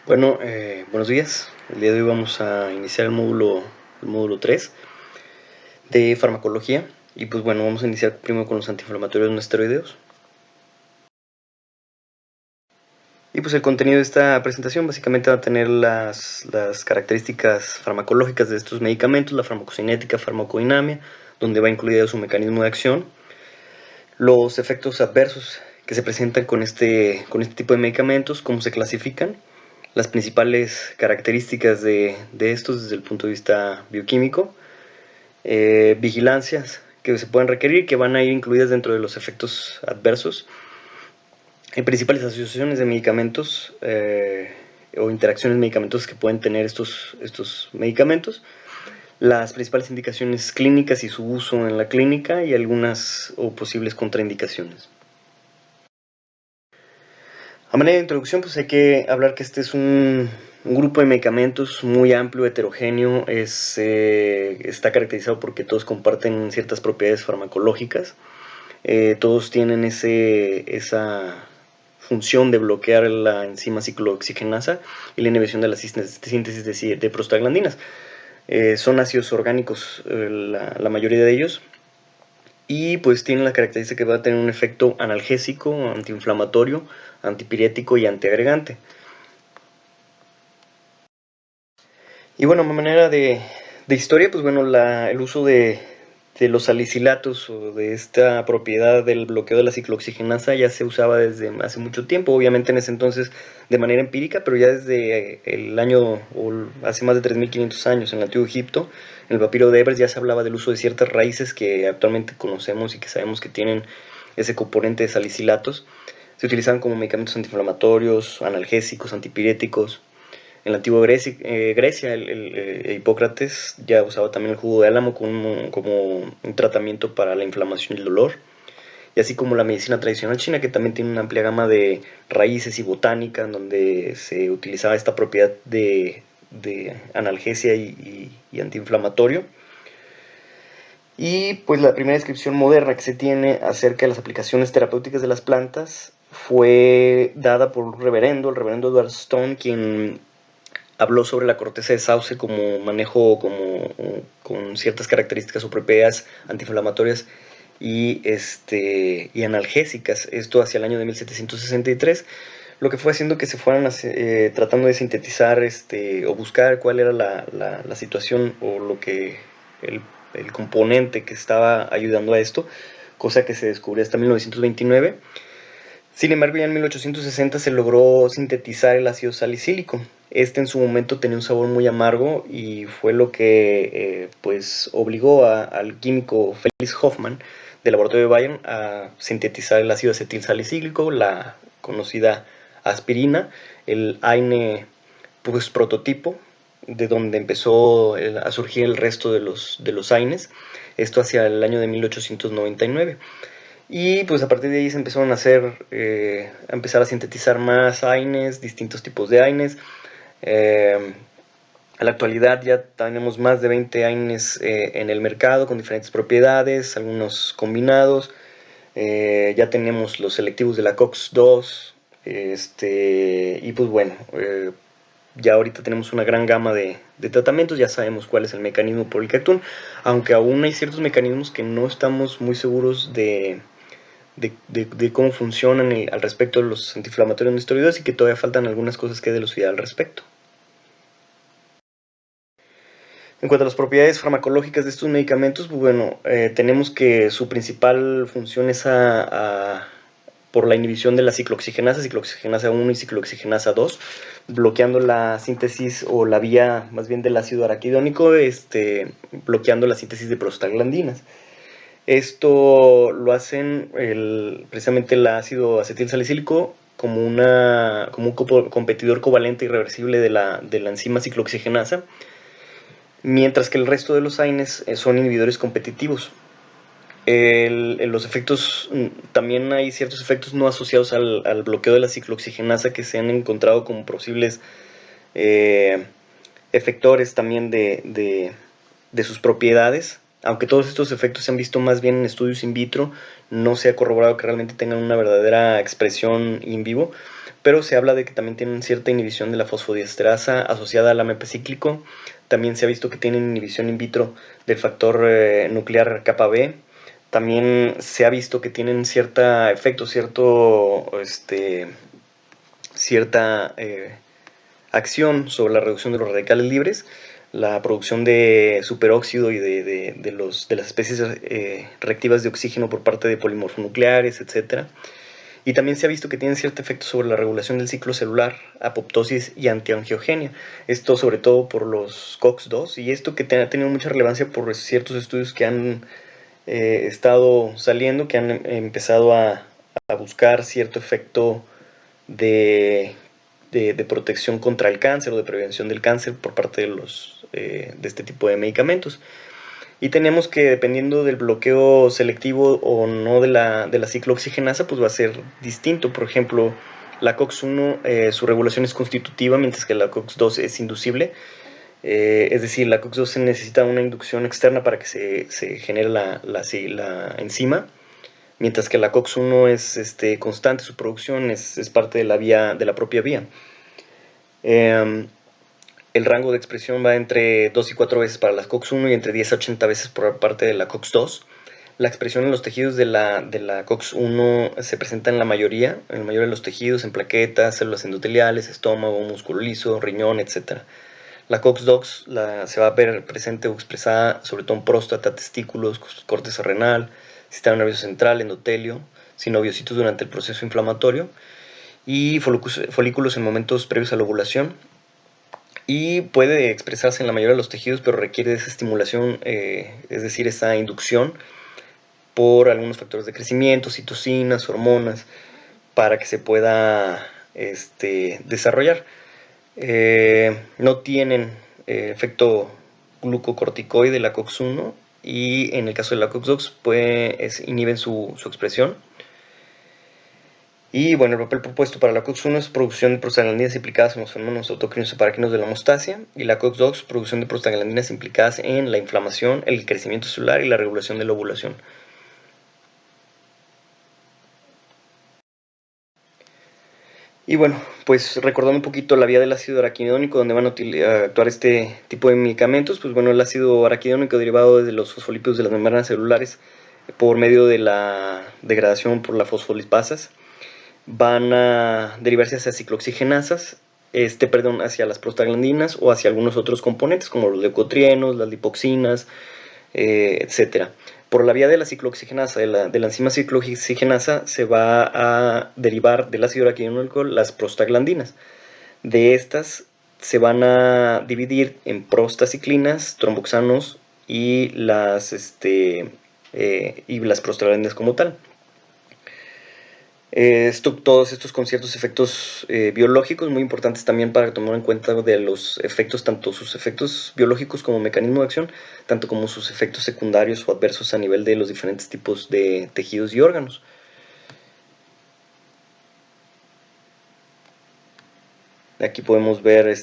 Buenos días. El día de hoy vamos a iniciar el módulo 3 de farmacología. Y pues bueno, vamos a iniciar primero con los antiinflamatorios no esteroideos. Y pues el contenido de esta presentación básicamente va a tener las características farmacológicas de estos medicamentos, la farmacocinética, farmacodinamia, donde va incluido su mecanismo de acción, los efectos adversos que se presentan con este tipo de medicamentos, cómo se clasifican, las principales características de estos desde el punto de vista bioquímico, vigilancias que se pueden requerir, que van a ir incluidas dentro de los efectos adversos, principales asociaciones de medicamentos o interacciones medicamentosas que pueden tener estos medicamentos, las principales indicaciones clínicas y su uso en la clínica y algunas o posibles contraindicaciones. A manera de introducción, pues hay que hablar que este es un grupo de medicamentos muy amplio, heterogéneo, está caracterizado porque todos comparten ciertas propiedades farmacológicas, todos tienen esa función de bloquear la enzima ciclooxigenasa y la inhibición de la síntesis de prostaglandinas. Son ácidos orgánicos la mayoría de ellos, y pues tienen la característica que va a tener un efecto analgésico, antiinflamatorio, antipirético y antiagregante. Y bueno, a manera de historia, pues bueno, el uso de los salicilatos o de esta propiedad del bloqueo de la ciclooxigenasa ya se usaba desde hace mucho tiempo, obviamente en ese entonces de manera empírica, pero ya desde el año, o hace más de 3500 años, en el Antiguo Egipto, en el papiro de Ebers ya se hablaba del uso de ciertas raíces que actualmente conocemos y que sabemos que tienen ese componente de salicilatos. Se utilizaban como medicamentos antiinflamatorios, analgésicos, antipiréticos. En la antigua Grecia, Hipócrates ya usaba también el jugo de álamo como un tratamiento para la inflamación y el dolor. Y así como la medicina tradicional china, que también tiene una amplia gama de raíces y botánica, en donde se utilizaba esta propiedad de analgesia y antiinflamatorio. Y pues la primera descripción moderna que se tiene acerca de las aplicaciones terapéuticas de las plantas fue dada por el reverendo Edward Stone, quien habló sobre la corteza de sauce como manejo con ciertas características o propiedades antiinflamatorias y analgésicas, esto hacia el año de 1763, lo que fue haciendo que se fueran tratando de sintetizar o buscar cuál era la situación o el componente que estaba ayudando a esto, cosa que se descubrió hasta 1929. Sin embargo, ya en 1860 se logró sintetizar el ácido salicílico. Este en su momento tenía un sabor muy amargo y fue lo que pues obligó al químico Felix Hoffmann del laboratorio de Bayern a sintetizar el ácido acetilsalicílico, la conocida aspirina, el AINE pues, prototipo, de donde empezó a surgir el resto de los AINES, esto hacia el año de 1899. Y pues a partir de ahí se empezaron a empezar a sintetizar más AINES, distintos tipos de AINES. A la actualidad ya tenemos más de 20 AINES en el mercado con diferentes propiedades, algunos combinados. Ya tenemos los selectivos de la COX-2. Y pues bueno, ya ahorita tenemos una gran gama de tratamientos, ya sabemos cuál es el mecanismo por el que actúan, aunque aún hay ciertos mecanismos que no estamos muy seguros de cómo funcionan al respecto de los antiinflamatorios no esteroideos y que todavía faltan algunas cosas que delucidar al respecto. En cuanto a las propiedades farmacológicas de estos medicamentos, pues bueno, tenemos que su principal función es por la inhibición de la ciclooxigenasa 1 y ciclooxigenasa 2, bloqueando la síntesis o la vía más bien del ácido araquidónico, bloqueando la síntesis de prostaglandinas. Esto lo hacen precisamente el ácido acetilsalicílico como un competidor covalente irreversible de la enzima ciclooxigenasa, mientras que el resto de los AINES son inhibidores competitivos. Los efectos, también hay ciertos efectos no asociados al bloqueo de la ciclooxigenasa que se han encontrado como posibles efectores también de sus propiedades. Aunque todos estos efectos se han visto más bien en estudios in vitro, no se ha corroborado que realmente tengan una verdadera expresión in vivo, pero se habla de que también tienen cierta inhibición de la fosfodiesterasa asociada al AMP cíclico. También se ha visto que tienen inhibición in vitro del factor nuclear kappa B. También se ha visto que tienen cierta efecto, cierta acción sobre la reducción de los radicales libres, la producción de superóxido y de las especies reactivas de oxígeno por parte de polimorfonucleares, etc. Y también se ha visto que tienen cierto efecto sobre la regulación del ciclo celular, apoptosis y antiangiogenia. Esto sobre todo por los COX-2, y esto que ha tenido mucha relevancia por ciertos estudios que han estado saliendo, que han empezado a buscar cierto efecto de, de protección contra el cáncer o de prevención del cáncer por parte de este tipo de medicamentos. Y tenemos que, dependiendo del bloqueo selectivo o no de la ciclooxigenasa, pues va a ser distinto. Por ejemplo, la COX-1, su regulación es constitutiva, mientras que la COX-2 es inducible. Es decir, la COX-2 se necesita una inducción externa para que se genere la enzima, mientras que la COX-1 es constante, su producción es parte de la propia vía. El rango de expresión va entre 2 y 4 veces para la COX-1 y entre 10 a 80 veces por parte de la COX-2. La expresión en los tejidos de la COX-1 se presenta en la mayoría de los tejidos, en plaquetas, células endoteliales, estómago, músculo liso, riñón, etc. La COX-2 se va a ver presente o expresada sobre todo en próstata, testículos, corteza renal, sistema nervioso central, endotelio, sinoviocitos durante el proceso inflamatorio y folículos en momentos previos a la ovulación. Y puede expresarse en la mayoría de los tejidos, pero requiere esa estimulación, es decir, esa inducción por algunos factores de crecimiento, citocinas, hormonas, para que se pueda desarrollar. No tienen efecto glucocorticoide la COX-1, y en el caso de la COX-2 inhiben su expresión. Y bueno, el papel propuesto para la COX-1 es producción de prostaglandinas implicadas en los fenómenos autocrinos y paracrinos de la hemostasia, y la COX-2 producción de prostaglandinas implicadas en la inflamación, el crecimiento celular y la regulación de la ovulación. Y bueno, pues recordando un poquito la vía del ácido araquidónico, donde van a actuar este tipo de medicamentos, pues bueno, el ácido araquidónico derivado de los fosfolípidos de las membranas celulares por medio de la degradación por las fosfolipasas van a derivarse hacia ciclooxigenasas, hacia las prostaglandinas o hacia algunos otros componentes como los leucotrienos, las lipoxinas, etc. Por la vía de la ciclooxigenasa, de la enzima ciclooxigenasa, se va a derivar del ácido araquidónico las prostaglandinas. De estas se van a dividir en prostaciclinas, tromboxanos y las prostaglandinas como tal. Todos estos con ciertos efectos biológicos muy importantes también para tomar en cuenta de los efectos, tanto sus efectos biológicos como mecanismo de acción, tanto como sus efectos secundarios o adversos a nivel de los diferentes tipos de tejidos y órganos. Aquí podemos ver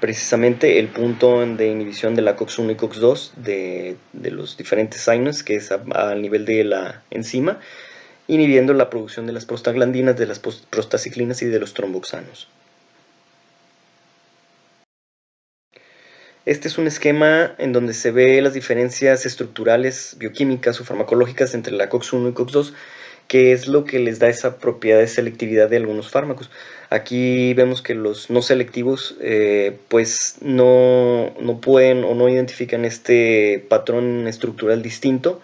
precisamente el punto de inhibición de la COX-1 y COX-2 de los diferentes signos, que es al nivel de la enzima, inhibiendo la producción de las prostaglandinas, de las prostaciclinas y de los tromboxanos. Este es un esquema en donde se ve las diferencias estructurales, bioquímicas o farmacológicas entre la COX-1 y COX-2, que es lo que les da esa propiedad de selectividad de algunos fármacos. Aquí vemos que los no selectivos pues no pueden o no identifican este patrón estructural distinto,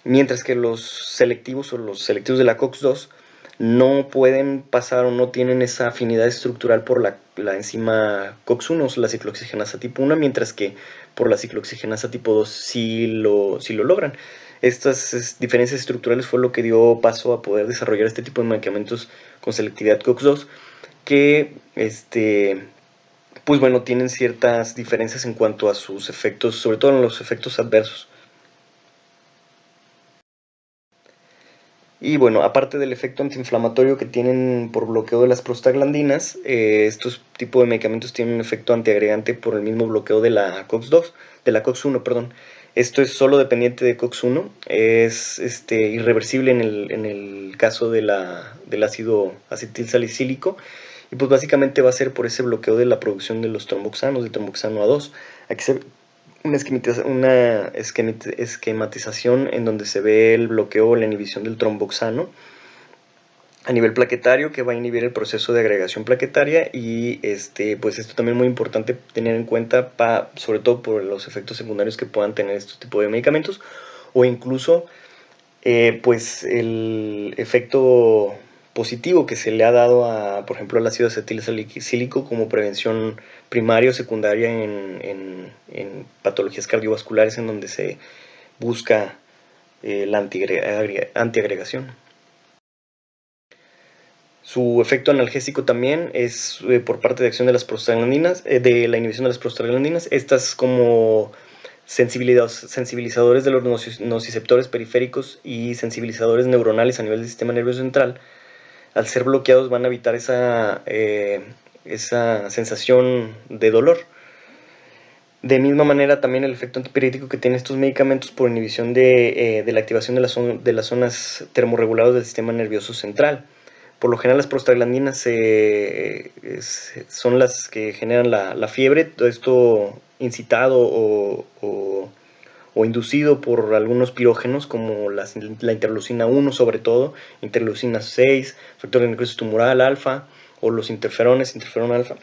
mientras que los selectivos o los selectivos de la COX-2 no pueden pasar o no tienen esa afinidad estructural por la enzima COX-1 o la ciclooxigenasa tipo 1, mientras que por la ciclooxigenasa tipo 2 sí lo logran. Estas diferencias estructurales fue lo que dio paso a poder desarrollar este tipo de medicamentos con selectividad COX-2, que pues bueno, tienen ciertas diferencias en cuanto a sus efectos, sobre todo en los efectos adversos. Y bueno, aparte del efecto antiinflamatorio que tienen por bloqueo de las prostaglandinas, estos tipos de medicamentos tienen un efecto antiagregante por el mismo bloqueo de la COX-2, de la COX-1, perdón. Esto es solo dependiente de COX-1, es irreversible en el caso del ácido acetilsalicílico, y pues básicamente va a ser por ese bloqueo de la producción de los tromboxanos, de tromboxano A2. Aquí se una esquematización en donde se ve el bloqueo o la inhibición del tromboxano a nivel plaquetario, que va a inhibir el proceso de agregación plaquetaria, y pues esto también es muy importante tener en cuenta, sobre todo por los efectos secundarios que puedan tener este tipo de medicamentos, o incluso pues el efecto positivo que se le ha dado a, por ejemplo, al ácido acetilsalicílico como prevención primaria o secundaria en patologías cardiovasculares, en donde se busca la antiagregación. Su efecto analgésico también es por parte de acción de las prostaglandinas, de la inhibición de las prostaglandinas. Estas como sensibilizadores de los nociceptores periféricos y sensibilizadores neuronales a nivel del sistema nervioso central, al ser bloqueados van a evitar esa sensación de dolor. De misma manera, también el efecto antipirético que tienen estos medicamentos por inhibición de la activación de las zonas termorreguladas del sistema nervioso central. Por lo general las prostaglandinas son las que generan la fiebre, todo esto incitado o inducido por algunos pirógenos como la interleucina 1 sobre todo, interleucina 6, factor de necrosis tumoral alfa o los interferón alfa,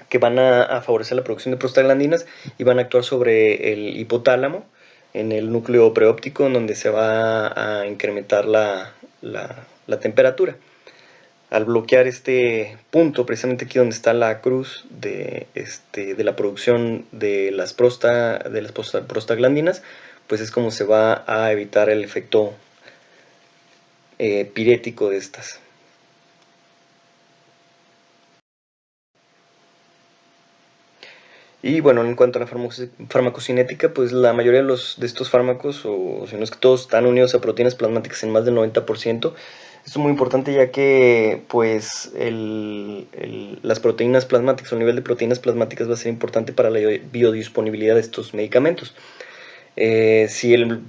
que van a favorecer la producción de prostaglandinas y van a actuar sobre el hipotálamo en el núcleo preóptico, en donde se va a incrementar la temperatura. Al bloquear este punto, precisamente aquí donde está la cruz de la producción de las prostaglandinas, pues es como se va a evitar el efecto pirético de estas. Y bueno, en cuanto a la farmacocinética, pues la mayoría de estos fármacos, o si no es que todos, están unidos a proteínas plasmáticas en más del 90%. Esto es muy importante, ya que pues las proteínas plasmáticas o el nivel de proteínas plasmáticas va a ser importante para la biodisponibilidad de estos medicamentos. Si el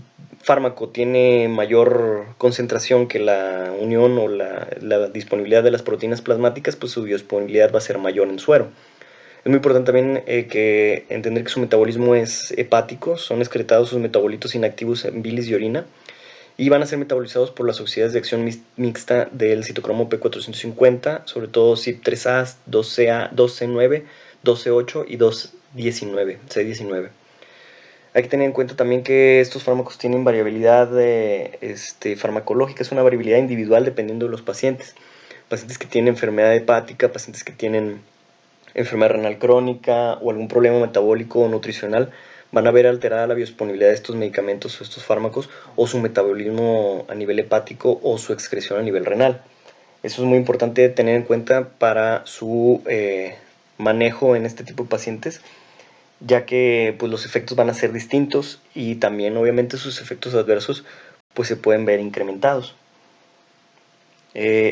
fármaco tiene mayor concentración que la unión o la disponibilidad de las proteínas plasmáticas, pues su biodisponibilidad va a ser mayor en suero. Es muy importante también que entender que su metabolismo es hepático, son excretados sus metabolitos inactivos en bilis y orina, y van a ser metabolizados por las sociedades de acción mixta del citocromo P450, sobre todo CYP3A, 2CA, 2C9, 2C8 y 219, C19. Hay que tener en cuenta también que estos fármacos tienen variabilidad farmacológica, es una variabilidad individual dependiendo de los pacientes. Pacientes que tienen enfermedad hepática, pacientes que tienen enfermedad renal crónica o algún problema metabólico o nutricional, van a ver alterada la biodisponibilidad de estos medicamentos o estos fármacos, o su metabolismo a nivel hepático o su excreción a nivel renal. Eso es muy importante tener en cuenta para su manejo en este tipo de pacientes, ya que pues, los efectos van a ser distintos y también obviamente sus efectos adversos pues, se pueden ver incrementados.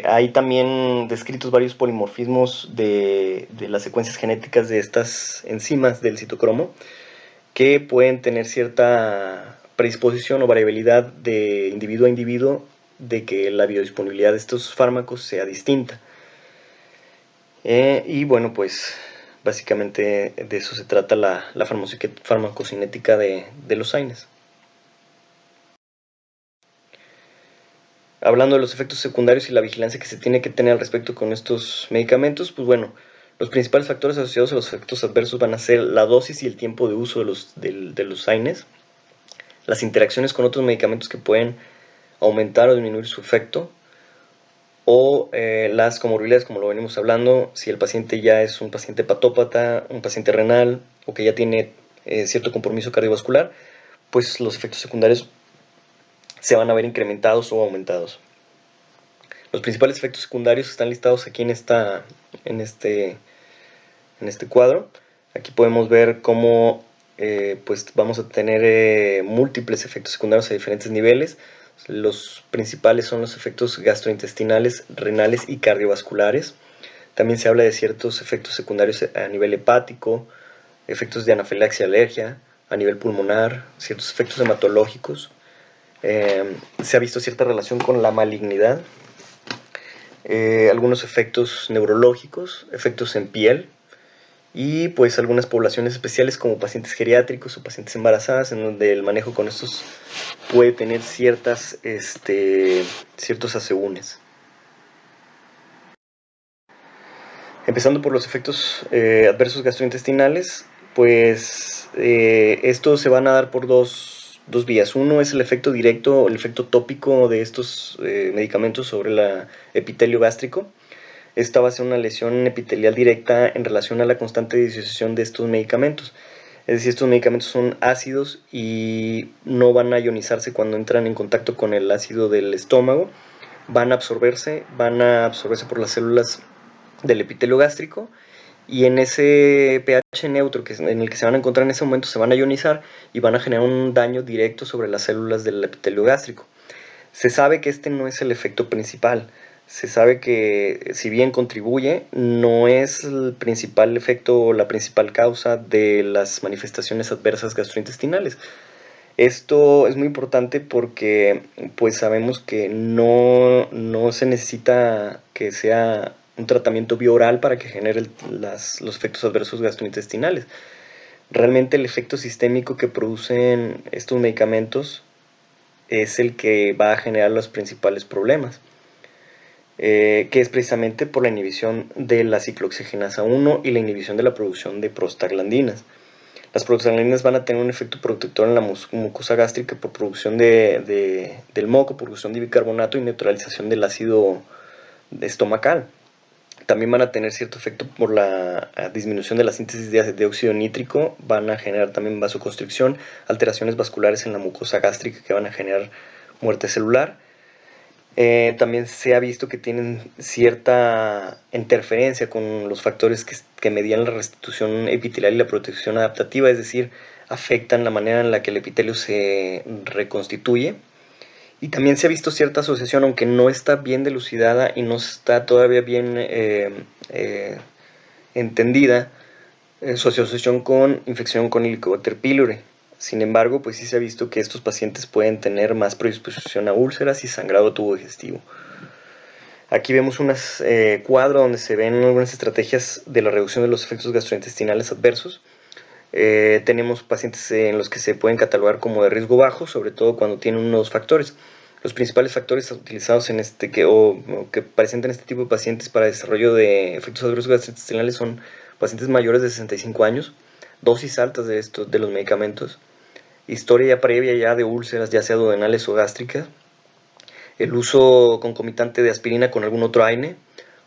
Hay también descritos varios polimorfismos de las secuencias genéticas de estas enzimas del citocromo, que pueden tener cierta predisposición o variabilidad de individuo a individuo de que la biodisponibilidad de estos fármacos sea distinta. Y bueno, pues básicamente de eso se trata la farmacocinética de los AINES. Hablando de los efectos secundarios y la vigilancia que se tiene que tener al respecto con estos medicamentos, pues bueno, los principales factores asociados a los efectos adversos van a ser la dosis y el tiempo de uso de los AINES, las interacciones con otros medicamentos que pueden aumentar o disminuir su efecto, o las comorbilidades, como lo venimos hablando, si el paciente ya es un paciente hepatópata, un paciente renal, o que ya tiene cierto compromiso cardiovascular, pues los efectos secundarios se van a ver incrementados o aumentados. Los principales efectos secundarios están listados aquí en este cuadro. Aquí podemos ver cómo pues vamos a tener múltiples efectos secundarios a diferentes niveles. Los principales son los efectos gastrointestinales, renales y cardiovasculares. También se habla de ciertos efectos secundarios a nivel hepático, efectos de anafilaxia, alergia, a nivel pulmonar, ciertos efectos hematológicos. Se ha visto cierta relación con la malignidad, algunos efectos neurológicos, efectos en piel, y pues algunas poblaciones especiales como pacientes geriátricos o pacientes embarazadas, en donde el manejo con estos puede tener ciertos asegúnes. Empezando por los efectos adversos gastrointestinales, pues estos se van a dar por dos vías. Uno es el efecto directo, el efecto tópico de estos medicamentos sobre el epitelio gástrico. Esta va a ser una lesión epitelial directa en relación a la constante disociación de estos medicamentos. Es decir, estos medicamentos son ácidos y no van a ionizarse cuando entran en contacto con el ácido del estómago. Van a absorberse por las células del epitelio gástrico, y en ese pH neutro en el que se van a encontrar en ese momento se van a ionizar y van a generar un daño directo sobre las células del epitelio gástrico. Se sabe que este no es el efecto principal. Se sabe que si bien contribuye, no es el principal efecto o la principal causa de las manifestaciones adversas gastrointestinales. Esto es muy importante porque pues sabemos que no se necesita que sea un tratamiento bioral para que genere los efectos adversos gastrointestinales. Realmente el efecto sistémico que producen estos medicamentos es el que va a generar los principales problemas, que es precisamente por la inhibición de la ciclooxigenasa 1 y la inhibición de la producción de prostaglandinas. Las prostaglandinas van a tener un efecto protector en la mucosa gástrica por producción del moco, producción de bicarbonato y neutralización del ácido estomacal. También van a tener cierto efecto por la disminución de la síntesis de óxido nítrico, van a generar también vasoconstricción, alteraciones vasculares en la mucosa gástrica que van a generar muerte celular. También se ha visto que tienen cierta interferencia con los factores que median la restitución epitelial y la protección adaptativa, es decir, afectan la manera en la que el epitelio se reconstituye. Y también se ha visto cierta asociación, aunque no está bien dilucidada y no está todavía bien entendida, su asociación con infección con Helicobacter pylori. Sin embargo, pues sí se ha visto que estos pacientes pueden tener más predisposición a úlceras y sangrado tubo digestivo. Aquí vemos un cuadro donde se ven algunas estrategias de la reducción de los efectos gastrointestinales adversos. Tenemos pacientes en los que se pueden catalogar como de riesgo bajo, sobre todo cuando tienen unos factores. Los principales factores utilizados en que presentan este tipo de pacientes para desarrollo de efectos adversos gastrointestinales son pacientes mayores de 65 años, dosis altas de los medicamentos, historia ya previa ya de úlceras, ya sea duodenales o gástricas, el uso concomitante de aspirina con algún otro AINE,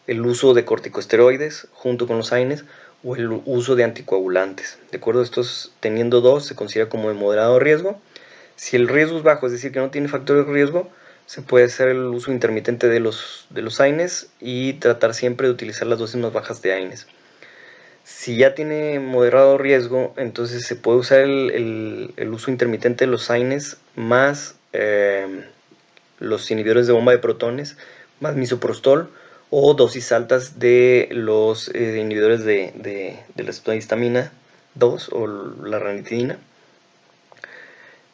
el uso de corticosteroides junto con los AINES o el uso de anticoagulantes. De acuerdo a estos, teniendo dos, se considera como de moderado riesgo. Si el riesgo es bajo, es decir, que no tiene factor de riesgo, se puede hacer el uso intermitente de los AINES y tratar siempre de utilizar las dosis más bajas de AINES. Si ya tiene moderado riesgo, entonces se puede usar el uso intermitente de los AINES más los inhibidores de bomba de protones, más misoprostol, o dosis altas de los inhibidores de la histamina 2 o la ranitidina.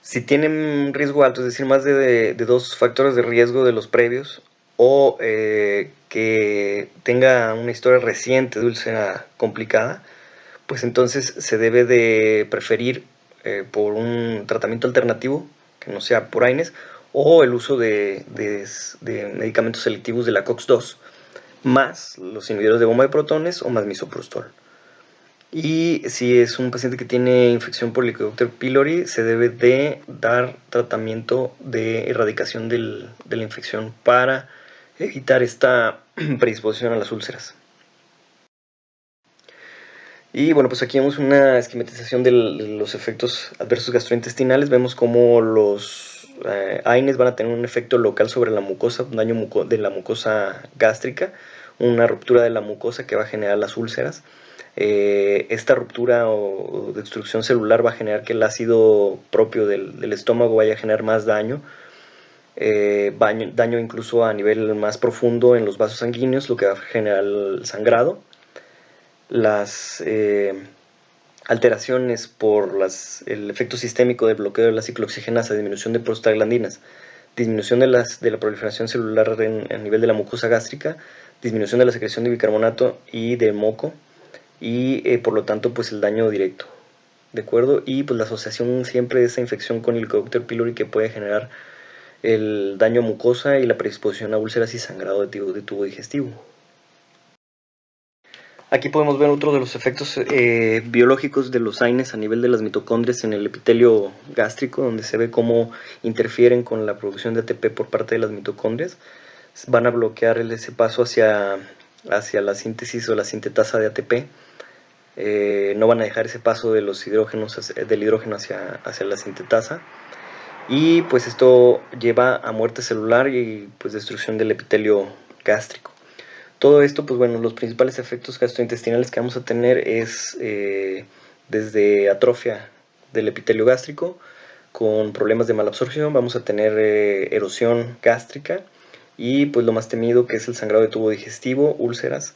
Si tienen riesgo alto, es decir, más de dos factores de riesgo de los previos, o que tenga una historia reciente de úlcera complicada, pues entonces se debe de preferir por un tratamiento alternativo, que no sea por AINES, o el uso de medicamentos selectivos de la COX-2, más los inhibidores de bomba de protones o más misoprostol. Y si es un paciente que tiene infección por Helicobacter pylori, se debe de dar tratamiento de erradicación de la infección para evitar esta predisposición a las úlceras. Y bueno, pues aquí vemos una esquematización de los efectos adversos gastrointestinales. Vemos cómo los AINES van a tener un efecto local sobre la mucosa, un daño de la mucosa gástrica, una ruptura de la mucosa que va a generar las úlceras. Esta ruptura o destrucción celular va a generar que el ácido propio del estómago vaya a generar más daño. Daño incluso a nivel más profundo en los vasos sanguíneos, lo que va a generar el sangrado. alteraciones por el efecto sistémico del bloqueo de la ciclooxigenasa, disminución de prostaglandinas, disminución de la proliferación celular a nivel de la mucosa gástrica, disminución de la secreción de bicarbonato y de moco, y por lo tanto pues el daño directo, ¿de acuerdo? Y pues la asociación siempre de esa infección con Helicobacter pylori que puede generar el daño a mucosa y la predisposición a úlceras y sangrado de tubo digestivo. Aquí podemos ver otro de los efectos biológicos de los AINES a nivel de las mitocondrias en el epitelio gástrico, donde se ve cómo interfieren con la producción de ATP por parte de las mitocondrias. Van a bloquear ese paso hacia la síntesis o la sintetasa de ATP. No van a dejar ese paso de los hidrógenos, del hidrógeno hacia la sintetasa. Y pues esto lleva a muerte celular y pues destrucción del epitelio gástrico. Todo esto, pues bueno, los principales efectos gastrointestinales que vamos a tener es desde atrofia del epitelio gástrico, con problemas de malabsorción, vamos a tener erosión gástrica y pues lo más temido que es el sangrado de tubo digestivo, úlceras,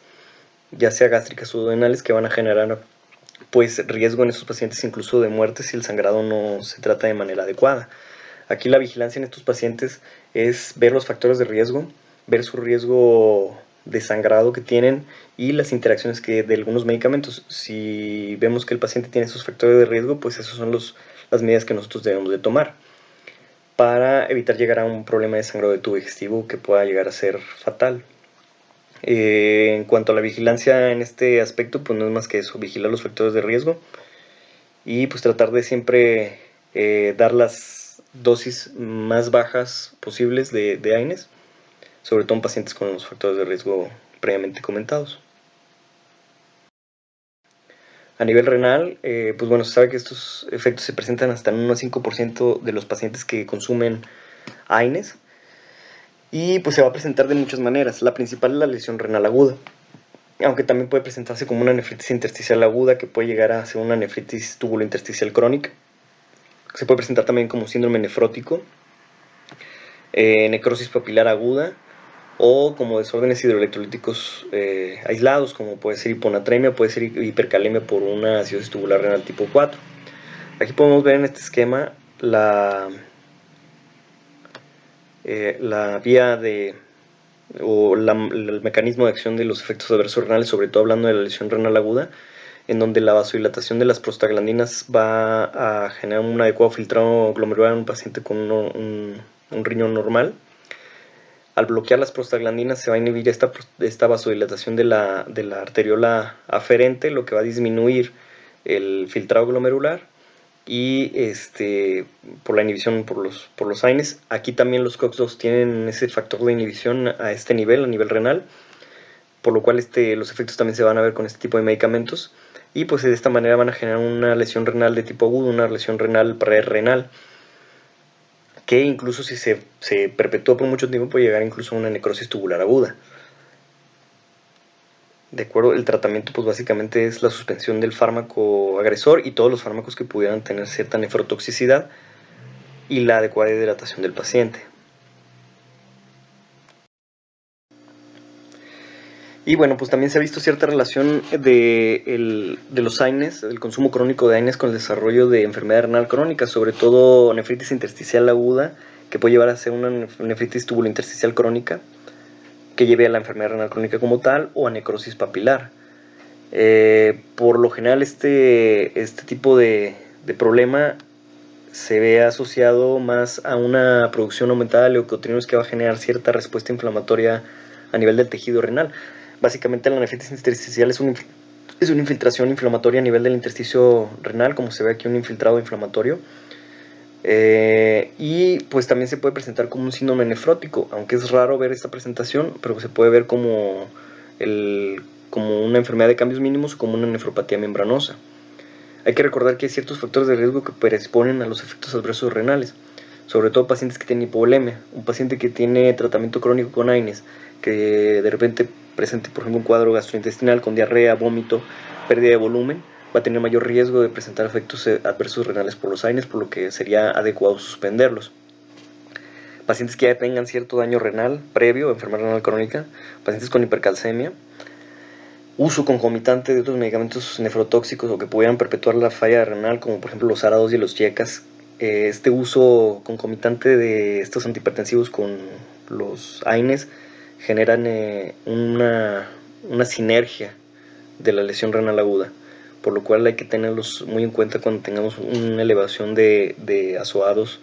ya sea gástricas o duodenales, que van a generar pues riesgo en estos pacientes incluso de muerte si el sangrado no se trata de manera adecuada. Aquí la vigilancia en estos pacientes es ver los factores de riesgo, ver su riesgo de sangrado que tienen y las interacciones de algunos medicamentos. Si vemos que el paciente tiene esos factores de riesgo, pues esas son las medidas que nosotros debemos de tomar para evitar llegar a un problema de sangrado de tubo digestivo que pueda llegar a ser fatal. En cuanto a la vigilancia en este aspecto, pues no es más que eso, vigilar los factores de riesgo y pues tratar de siempre dar las dosis más bajas posibles de AINES, sobre todo en pacientes con los factores de riesgo previamente comentados. A nivel renal, pues bueno, se sabe que estos efectos se presentan hasta en un 5% de los pacientes que consumen AINES, y pues se va a presentar de muchas maneras. La principal es la lesión renal aguda, aunque también puede presentarse como una nefritis intersticial aguda, que puede llegar a ser una nefritis tubulointersticial crónica. Se puede presentar también como síndrome nefrótico, necrosis papilar aguda, o como desórdenes hidroelectrolíticos aislados, como puede ser hiponatremia, puede ser hipercalemia por una acidosis tubular renal tipo 4. Aquí podemos ver en este esquema la vía el mecanismo de acción de los efectos adversos renales, sobre todo hablando de la lesión renal aguda, en donde la vasodilatación de las prostaglandinas va a generar un adecuado filtrado glomerular en un paciente con un riñón normal. Al bloquear las prostaglandinas se va a inhibir esta vasodilatación de la arteriola aferente, lo que va a disminuir el filtrado glomerular y por la inhibición por los AINES. Aquí también los COX-2 tienen ese factor de inhibición a este nivel, a nivel renal, por lo cual los efectos también se van a ver con este tipo de medicamentos, y pues de esta manera van a generar una lesión renal de tipo agudo, una lesión renal prerrenal, que incluso si se perpetúa por mucho tiempo puede llegar incluso a una necrosis tubular aguda. De acuerdo, el tratamiento pues básicamente es la suspensión del fármaco agresor y todos los fármacos que pudieran tener cierta nefrotoxicidad y la adecuada hidratación del paciente. Y bueno, pues también se ha visto cierta relación de los AINES, del consumo crónico de AINES, con el desarrollo de enfermedad renal crónica, sobre todo nefritis intersticial aguda, que puede llevar a ser una nefritis tubulointersticial crónica, que lleve a la enfermedad renal crónica como tal, o a necrosis papilar. Por lo general este tipo de problema se ve asociado más a una producción aumentada de leucotrienos que va a generar cierta respuesta inflamatoria a nivel del tejido renal. Básicamente la nefritis intersticial es una infiltración inflamatoria a nivel del intersticio renal, como se ve aquí un infiltrado inflamatorio. Y pues también se puede presentar como un síndrome nefrótico, aunque es raro ver esta presentación, pero se puede ver como una enfermedad de cambios mínimos o como una nefropatía membranosa. Hay que recordar que hay ciertos factores de riesgo que predisponen a los efectos adversos renales, sobre todo pacientes que tienen hipovolemia. Un paciente que tiene tratamiento crónico con AINES, que de repente presente, por ejemplo, un cuadro gastrointestinal con diarrea, vómito, pérdida de volumen, va a tener mayor riesgo de presentar efectos adversos renales por los AINES, por lo que sería adecuado suspenderlos. Pacientes que ya tengan cierto daño renal previo, enfermedad renal crónica, pacientes con hipercalcemia, uso concomitante de otros medicamentos nefrotóxicos o que pudieran perpetuar la falla renal, como por ejemplo los ARA2 y los YECAS. Este uso concomitante de estos antihipertensivos con los AINES generan una sinergia de la lesión renal aguda, por lo cual hay que tenerlos muy en cuenta cuando tengamos una elevación de ASOAdos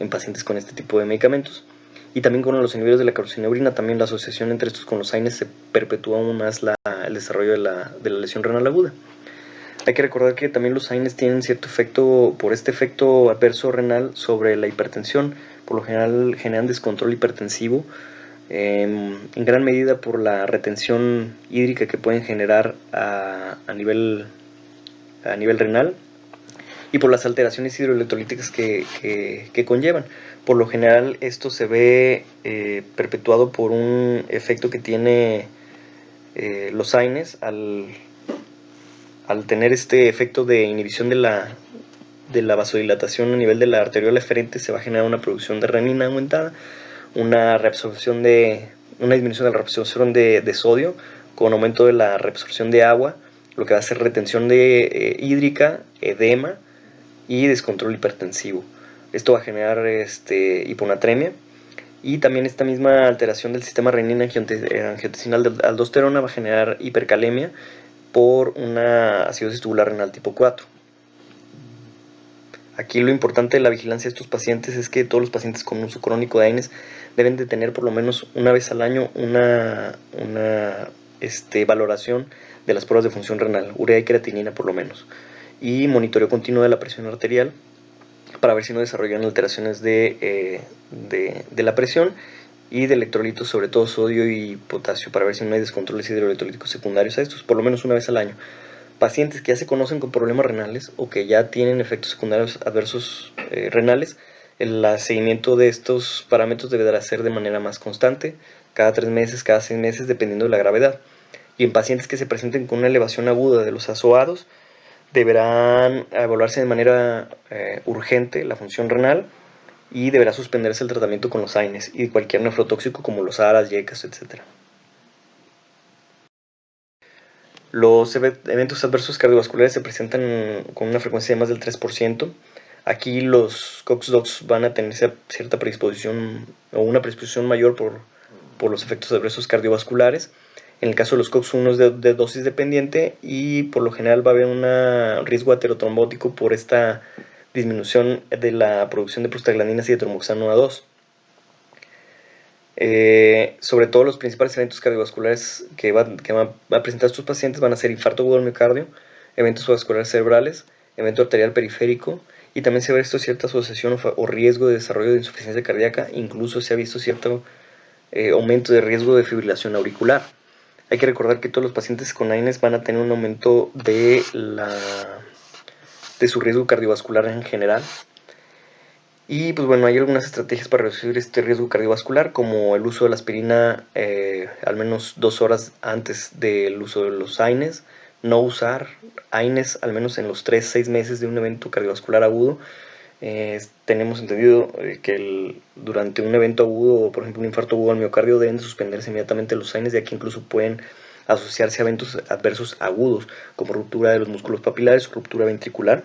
en pacientes con este tipo de medicamentos. Y también con los inhibidores de la calcineurina, también la asociación entre estos con los AINES se perpetúa aún más el desarrollo de la lesión renal aguda. Hay que recordar que también los AINES tienen cierto efecto, por este efecto adverso renal sobre la hipertensión, por lo general generan descontrol hipertensivo, en gran medida por la retención hídrica que pueden generar a nivel renal y por las alteraciones hidroelectrolíticas que conllevan. Por lo general esto se ve perpetuado por un efecto que tiene los AINES al tener este efecto de inhibición de la vasodilatación a nivel de la arteriola eferente. Se va a generar una producción de renina aumentada, una disminución de la reabsorción de sodio con aumento de la reabsorción de agua, lo que va a hacer retención hídrica, edema y descontrol hipertensivo. Esto va a generar hiponatremia, y también esta misma alteración del sistema renina-angiotensina aldosterona va a generar hipercalemia por una acidosis tubular renal tipo 4. Aquí lo importante de la vigilancia de estos pacientes es que todos los pacientes con uso crónico de AINES deben de tener por lo menos una vez al año una valoración de las pruebas de función renal, urea y creatinina por lo menos, y monitoreo continuo de la presión arterial para ver si no desarrollan alteraciones de la presión y de electrolitos, sobre todo sodio y potasio, para ver si no hay descontroles hidroelectrolíticos secundarios a estos, por lo menos una vez al año. Pacientes que ya se conocen con problemas renales o que ya tienen efectos secundarios adversos renales, el seguimiento de estos parámetros deberá ser de manera más constante, cada 3 meses, cada 6 meses, dependiendo de la gravedad. Y en pacientes que se presenten con una elevación aguda de los ASOAdos, deberán evaluarse de manera urgente la función renal y deberá suspenderse el tratamiento con los AINES y cualquier nefrotóxico como los ARAS, YECAS, etc. Los eventos adversos cardiovasculares se presentan con una frecuencia de más del 3%. Aquí los COX-2 van a tener cierta predisposición o una predisposición mayor por los efectos adversos cardiovasculares. En el caso de los COX-1 es de dosis dependiente y por lo general va a haber un riesgo aterotrombótico por esta disminución de la producción de prostaglandinas y de tromboxano A2. Sobre todo los principales eventos cardiovasculares que van a presentar estos pacientes van a ser infarto agudo del miocardio, eventos vasculares cerebrales, evento arterial periférico, y también se ha visto cierta asociación o riesgo de desarrollo de insuficiencia cardíaca. Incluso se ha visto cierto aumento de riesgo de fibrilación auricular. Hay que recordar que todos los pacientes con AINES van a tener un aumento de su riesgo cardiovascular en general. Y pues bueno, hay algunas estrategias para reducir este riesgo cardiovascular, como el uso de la aspirina al menos 2 horas antes del uso de los AINES, no usar AINES al menos en los 3-6 meses de un evento cardiovascular agudo. Tenemos entendido que durante un evento agudo, por ejemplo un infarto agudo al miocardio, deben suspenderse inmediatamente los AINES, ya que incluso pueden asociarse a eventos adversos agudos, como ruptura de los músculos papilares o ruptura ventricular.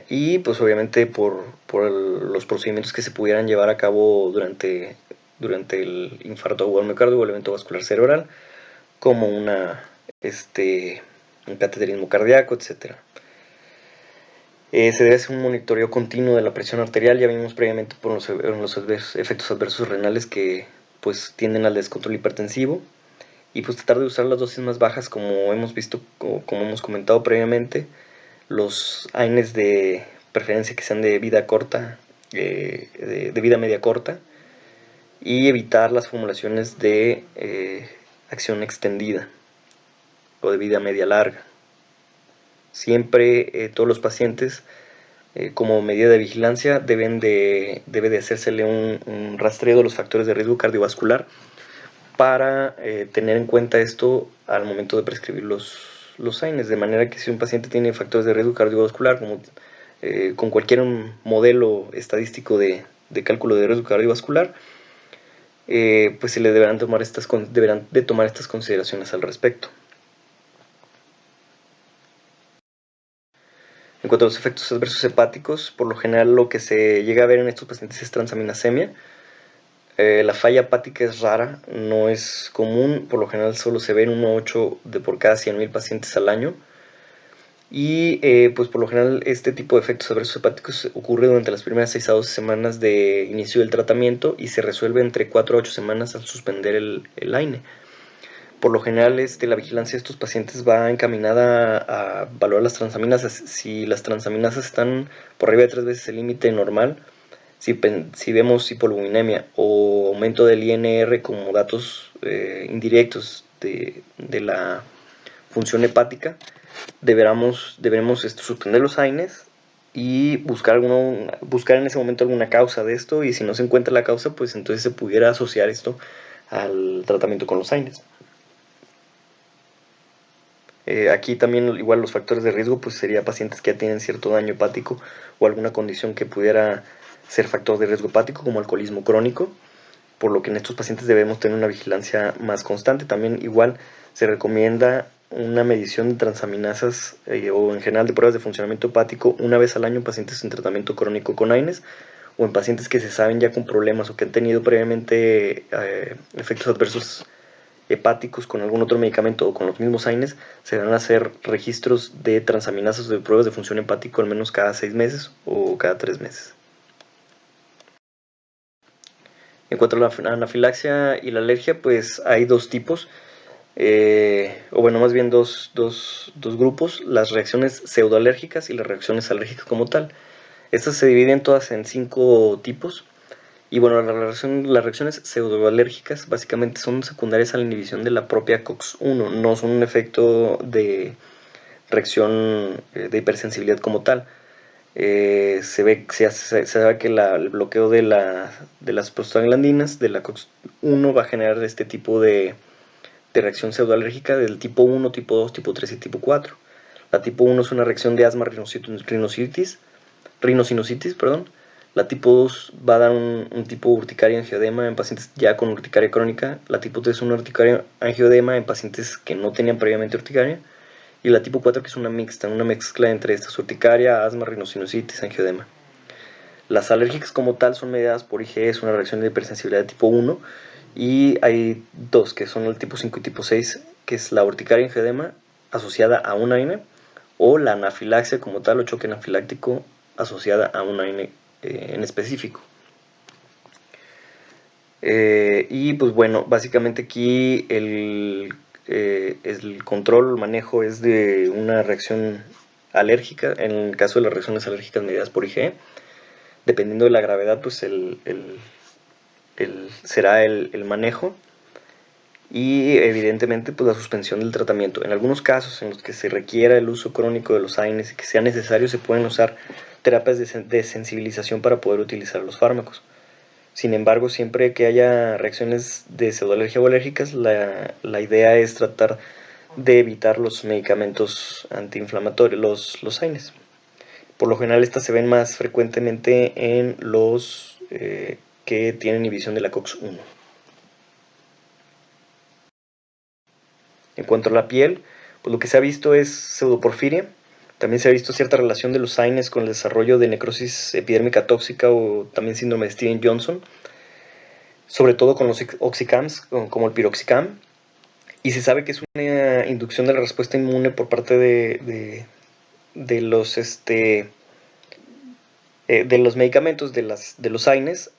Y pues obviamente por los procedimientos que se pudieran llevar a cabo durante el infarto agudo al miocardio o el evento vascular cerebral, como un cateterismo cardíaco, etc. Se debe hacer un monitoreo continuo de la presión arterial. Ya vimos previamente por los efectos adversos renales que pues tienden al descontrol hipertensivo, y pues tratar de usar las dosis más bajas, como hemos visto, como hemos comentado previamente. Los AINES de preferencia que sean de vida corta, de vida media corta, y evitar las formulaciones de acción extendida o de vida media larga. Siempre todos los pacientes, como medida de vigilancia, debe de hacérsele un rastreo de los factores de riesgo cardiovascular para tener en cuenta esto al momento de prescribir los AINES, de manera que si un paciente tiene factores de riesgo cardiovascular, como con cualquier modelo estadístico de cálculo de riesgo cardiovascular, pues se le deberán de tomar estas consideraciones al respecto. En cuanto a los efectos adversos hepáticos, por lo general lo que se llega a ver en estos pacientes es transaminasemia. La falla hepática es rara, no es común, por lo general solo se ve en 1,8 de por cada 100.000 pacientes al año. Y pues por lo general este tipo de efectos adversos hepáticos ocurre durante las primeras 6 a 12 semanas de inicio del tratamiento y se resuelve entre 4 a 8 semanas al suspender el AINE. Por lo general la vigilancia de estos pacientes va encaminada a valorar las transaminasas. Si las transaminasas están por arriba de 3 veces el límite normal, si vemos hipolipominemia o aumento del INR como datos indirectos de la función hepática, deberemos suspender los AINES y buscar en ese momento alguna causa de esto, y si no se encuentra la causa, pues entonces se pudiera asociar esto al tratamiento con los AINES. Aquí también igual los factores de riesgo pues sería pacientes que ya tienen cierto daño hepático o alguna condición que pudiera ser factor de riesgo hepático, como alcoholismo crónico, por lo que en estos pacientes debemos tener una vigilancia más constante. También igual se recomienda una medición de transaminasas o en general de pruebas de funcionamiento hepático una vez al año en pacientes en tratamiento crónico con AINES o en pacientes que se saben ya con problemas o que han tenido previamente efectos adversos hepáticos con algún otro medicamento o con los mismos AINES. Se van a hacer registros de transaminasas de pruebas de función hepático al menos cada 6 meses o cada 3 meses. En cuanto a la anafilaxia y la alergia, pues hay dos tipos, o bueno, más bien dos grupos: las reacciones pseudoalérgicas y las reacciones alérgicas como tal. Estas se dividen todas en 5 tipos. Y bueno, las reacciones pseudoalérgicas básicamente son secundarias a la inhibición de la propia COX-1, no son un efecto de reacción de hipersensibilidad como tal. Se sabe que el bloqueo de las prostaglandinas de la COX-1 va a generar este tipo de reacción pseudoalérgica del tipo 1, tipo 2, tipo 3 y tipo 4. La tipo 1 es una reacción de asma rinosinusitis, perdón. La tipo 2 va a dar un tipo urticaria angioedema en pacientes ya con urticaria crónica. La tipo 3 es una urticaria angioedema en pacientes que no tenían previamente urticaria. Y la tipo 4, que es una mezcla entre estas: urticaria, asma, rinosinusitis, angioedema. Las alérgicas como tal son mediadas por IgE, es una reacción de hipersensibilidad de tipo 1. Y hay dos, que son el tipo 5 y tipo 6, que es la urticaria angioedema asociada a un AINE, o la anafilaxia como tal, o choque anafiláctico asociada a un AINE en específico. Y pues bueno, básicamente aquí el control, el manejo es de una reacción alérgica. En el caso de las reacciones alérgicas mediadas por IgE, dependiendo de la gravedad, pues será el manejo. Y evidentemente pues la suspensión del tratamiento. En algunos casos en los que se requiera el uso crónico de los AINES y que sea necesario, se pueden usar terapias de sensibilización para poder utilizar los fármacos. Sin embargo, siempre que haya reacciones de pseudoalergia o alérgicas, la idea es tratar de evitar los medicamentos antiinflamatorios, los AINES. Por lo general estas se ven más frecuentemente en los que tienen inhibición de la COX-1. En cuanto a la piel, pues lo que se ha visto es pseudoporfiria. También se ha visto cierta relación de los AINES con el desarrollo de necrosis epidérmica tóxica o también síndrome de Steven-Johnson, sobre todo con los oxicams, como el piroxicam. Y se sabe que es una inducción de la respuesta inmune por parte de los medicamentos, de los AINES,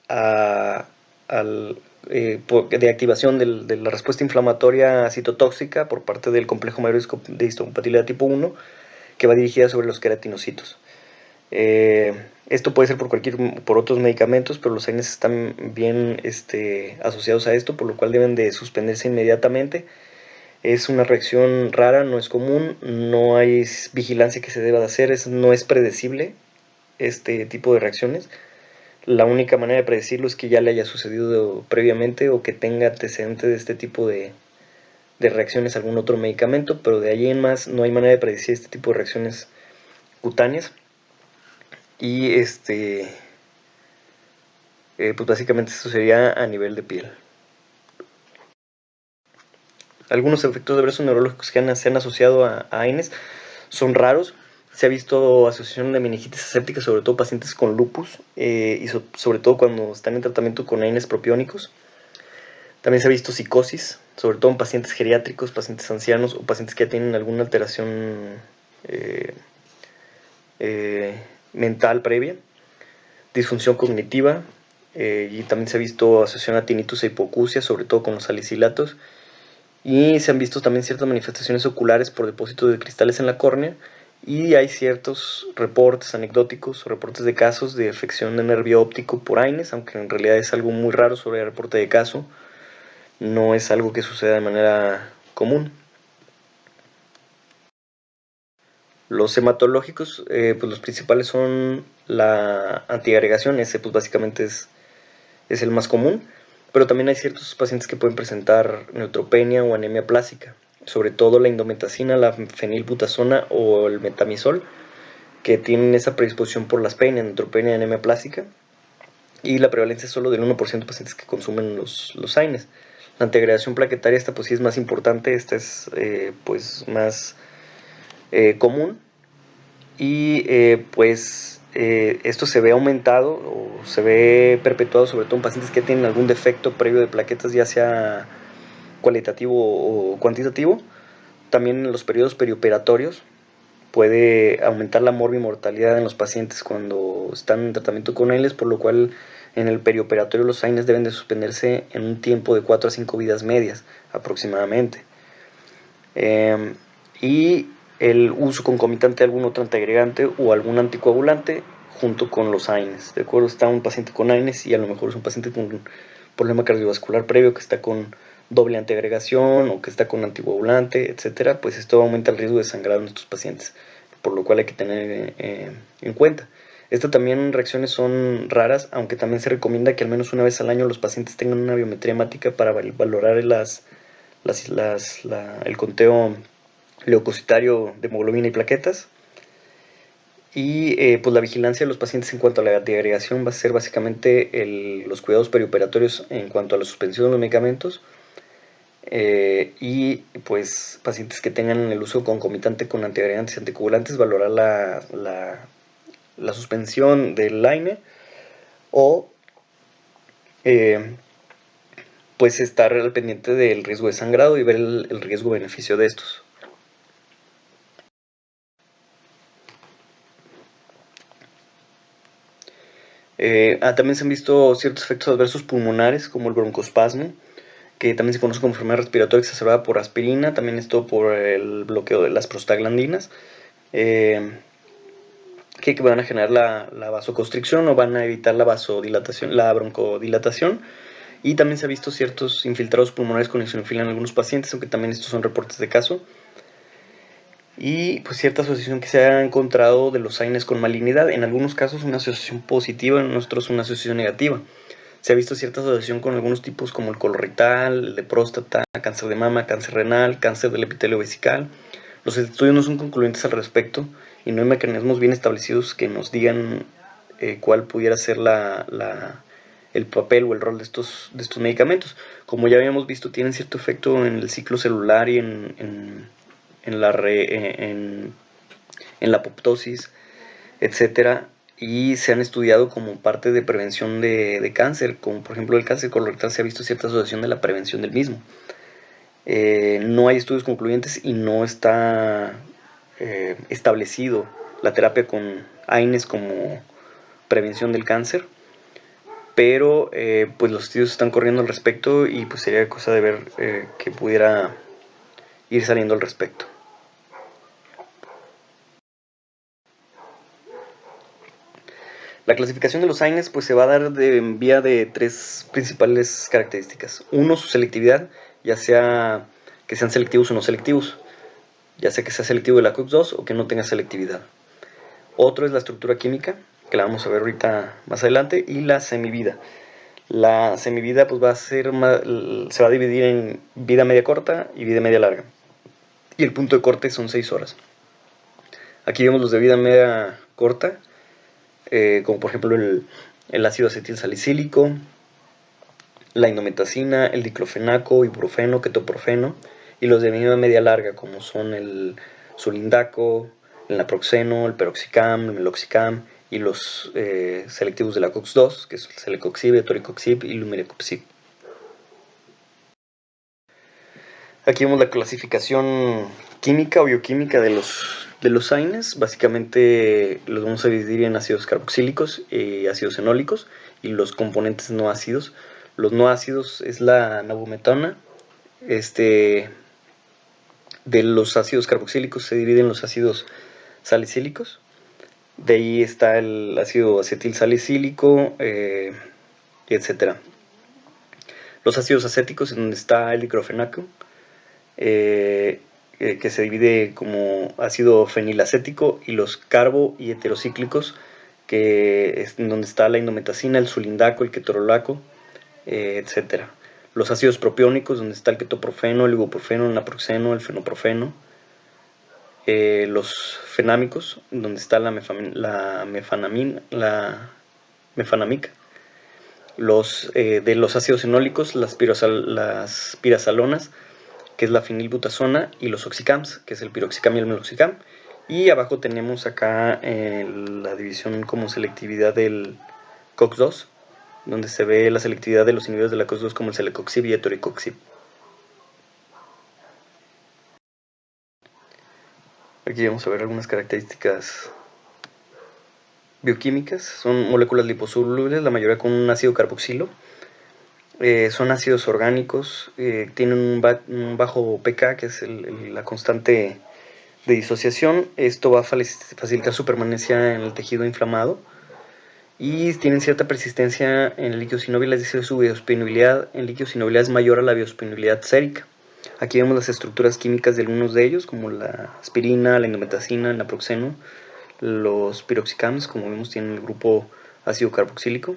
de activación de la respuesta inflamatoria citotóxica por parte del complejo mayor de histocompatibilidad tipo 1, que va dirigida sobre los queratinocitos. Esto puede ser por otros medicamentos, pero los AINES están bien asociados a esto, por lo cual deben de suspenderse inmediatamente. Es una reacción rara, no es común, no hay vigilancia que se deba de hacer, no es predecible este tipo de reacciones. La única manera de predecirlo es que ya le haya sucedido previamente o que tenga antecedente de este tipo de reacciones a algún otro medicamento, pero de allí en más no hay manera de predecir este tipo de reacciones cutáneas. Y pues básicamente esto sería a nivel de piel. Algunos efectos adversos neurológicos que se han asociado a AINES son raros. Se ha visto asociación de meningitis aséptica, sobre todo pacientes con lupus, y sobre todo cuando están en tratamiento con AINES propiónicos. También se ha visto psicosis, sobre todo en pacientes geriátricos, pacientes ancianos o pacientes que ya tienen alguna alteración eh, mental previa. Disfunción cognitiva, y también se ha visto asociación a tinnitus e hipoacusia, sobre todo con los salicilatos. Y se han visto también ciertas manifestaciones oculares por depósitos de cristales en la córnea. Y hay ciertos reportes anecdóticos o reportes de casos de afección de nervio óptico por AINES, aunque en realidad es algo muy raro sobre el reporte de caso. No es algo que suceda de manera común. Los hematológicos, pues los principales son la antiagregación, ese pues básicamente es el más común, pero también hay ciertos pacientes que pueden presentar neutropenia o anemia plástica, sobre todo la indometacina, la fenilbutazona o el metamizol, que tienen esa predisposición por las penias, neutropenia y anemia plástica, y la prevalencia es solo del 1% de pacientes que consumen los AINES. La antiagregación plaquetaria, esta pues sí es más importante, esta es pues más común, y esto se ve aumentado o se ve perpetuado sobre todo en pacientes que tienen algún defecto previo de plaquetas, ya sea cualitativo o cuantitativo. También en los periodos perioperatorios puede aumentar la morbimortalidad en los pacientes cuando están en tratamiento con AINES, por lo cual en el perioperatorio los AINES deben de suspenderse en un tiempo de 4 a 5 vidas medias aproximadamente. Y el uso concomitante de algún otro antiagregante o algún anticoagulante junto con los AINES. De acuerdo, está un paciente con AINES y a lo mejor es un paciente con un problema cardiovascular previo que está con doble antiagregación o que está con anticoagulante, etcétera, pues esto aumenta el riesgo de sangrado en estos pacientes, por lo cual hay que tener en cuenta. Estas también reacciones son raras, aunque también se recomienda que al menos una vez al año los pacientes tengan una biometría hemática para valorar el conteo leucocitario de hemoglobina y plaquetas. Y pues la vigilancia de los pacientes en cuanto a la antiagregación va a ser básicamente los cuidados perioperatorios en cuanto a la suspensión de los medicamentos, y pues pacientes que tengan el uso concomitante con antiagregantes y anticoagulantes, valorar la suspensión del AINE o pues estar al pendiente del riesgo de sangrado y ver el riesgo-beneficio de estos. También se han visto ciertos efectos adversos pulmonares como el broncoespasmo, que también se conoce como enfermedad respiratoria exacerbada por aspirina, también esto por el bloqueo de las prostaglandinas, que van a generar la vasoconstricción o van a evitar la vasodilatación, la broncodilatación. Y también se ha visto ciertos infiltrados pulmonares con eosinofila en algunos pacientes, aunque también estos son reportes de caso. Y pues cierta asociación que se ha encontrado de los AINES con malignidad, en algunos casos una asociación positiva, en otros una asociación negativa. Se ha visto cierta asociación con algunos tipos como el colorectal, el de próstata, cáncer de mama, cáncer renal, cáncer del epitelio vesical. Los estudios no son concluyentes al respecto y no hay mecanismos bien establecidos que nos digan cuál pudiera ser el papel o el rol de estos medicamentos. Como ya habíamos visto, tienen cierto efecto en el ciclo celular y en la apoptosis, etcétera, y se han estudiado como parte de prevención de cáncer, como por ejemplo el cáncer colorectal. Se ha visto cierta asociación de la prevención del mismo. No hay estudios concluyentes y no está establecido la terapia con AINES como prevención del cáncer, pero pues los estudios están corriendo al respecto y pues sería cosa de ver que pudiera ir saliendo al respecto. La clasificación de los AINES pues se va a dar en vía de tres principales características. Uno, su selectividad, ya sea que sean selectivos o no selectivos, ya sea que sea selectivo de la COX-2 o que no tenga selectividad. Otro es la estructura química, que la vamos a ver ahorita más adelante, y la semivida. La semivida pues se va a dividir en vida media corta y vida media larga. Y el punto de corte son 6 horas. Aquí vemos los de vida media corta, como por ejemplo el ácido acetilsalicílico, la indometacina, el diclofenaco, ibuprofeno, ketoprofeno y los de vida media larga, como son el sulindaco, el naproxeno, el peroxicam, el meloxicam y los selectivos de la COX-2, que es el celecoxib, etoricoxib y lumecoxib. Aquí vemos la clasificación química o bioquímica de los AINES. Básicamente los vamos a dividir en ácidos carboxílicos y ácidos enólicos y los componentes no ácidos. Los no ácidos es la nabumetona. De los ácidos carboxílicos se dividen los ácidos salicílicos. De ahí está el ácido acetilsalicílico, etc. Los ácidos acéticos, en donde está el diclofenaco, que se divide como ácido fenilacético, y los carbo y heterocíclicos, que es en donde está la indometacina, el sulindaco, el ketorolaco, etc. Los ácidos propiónicos, donde está el ketoprofeno, el ibuprofeno, el naproxeno, el fenoprofeno. Los fenámicos, donde está la mefenamica. De los ácidos enólicos, las pirazalonas, que es la fenilbutasona, y los oxicams, que es el piroxicam y el meloxicam. Y abajo tenemos acá la división como selectividad del COX-2, donde se ve la selectividad de los inhibidores de la COX-2 como el celecoxib y etoricoxib. Aquí vamos a ver algunas características bioquímicas. Son moléculas liposolubles, la mayoría con un ácido carboxilo. Son ácidos orgánicos, tienen un bajo pK, que es la constante de disociación. Esto va a facilitar su permanencia en el tejido inflamado. Y tienen cierta persistencia en el líquido sinovial, es decir, su biodisponibilidad en líquido sinovial es mayor a la biodisponibilidad sérica. Aquí vemos las estructuras químicas de algunos de ellos, como la aspirina, la indometacina, el naproxeno. Los piroxicams, como vemos, tienen el grupo ácido carboxílico.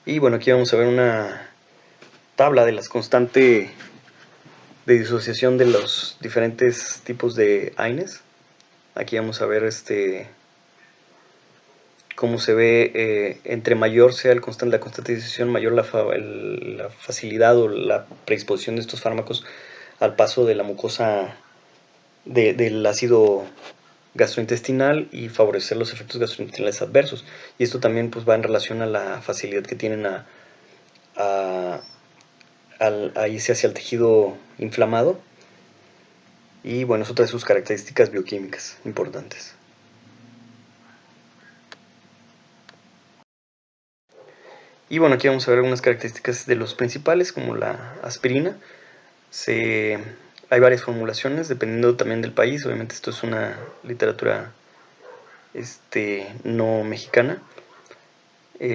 Y bueno, aquí vamos a ver una tabla de las constantes de disociación de los diferentes tipos de AINES. Aquí vamos a ver cómo se ve, entre mayor sea la constante de disociación, mayor la facilidad o la predisposición de estos fármacos al paso de la mucosa del ácido gastrointestinal y favorecer los efectos gastrointestinales adversos. Y esto también pues va en relación a la facilidad que tienen a irse hacia el tejido inflamado. Y bueno, es otra de sus características bioquímicas importantes. Y bueno, aquí vamos a ver algunas características de los principales, como la aspirina. Hay varias formulaciones, dependiendo también del país. Obviamente esto es una literatura no mexicana.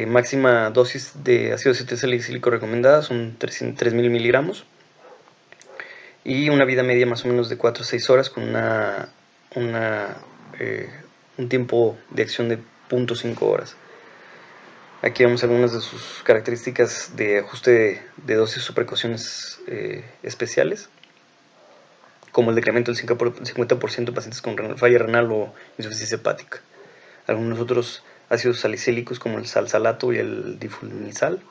Máxima dosis de ácido acetilsalicílico recomendada son 3.000 miligramos. Y una vida media más o menos de 4 a 6 horas con un tiempo de acción de 0.5 horas. Aquí vemos algunas de sus características de ajuste de dosis o precauciones especiales, como el decremento del 50% de pacientes con falla renal o insuficiencia hepática. Algunos otros ácidos salicílicos como el salsalato y el diflunisal.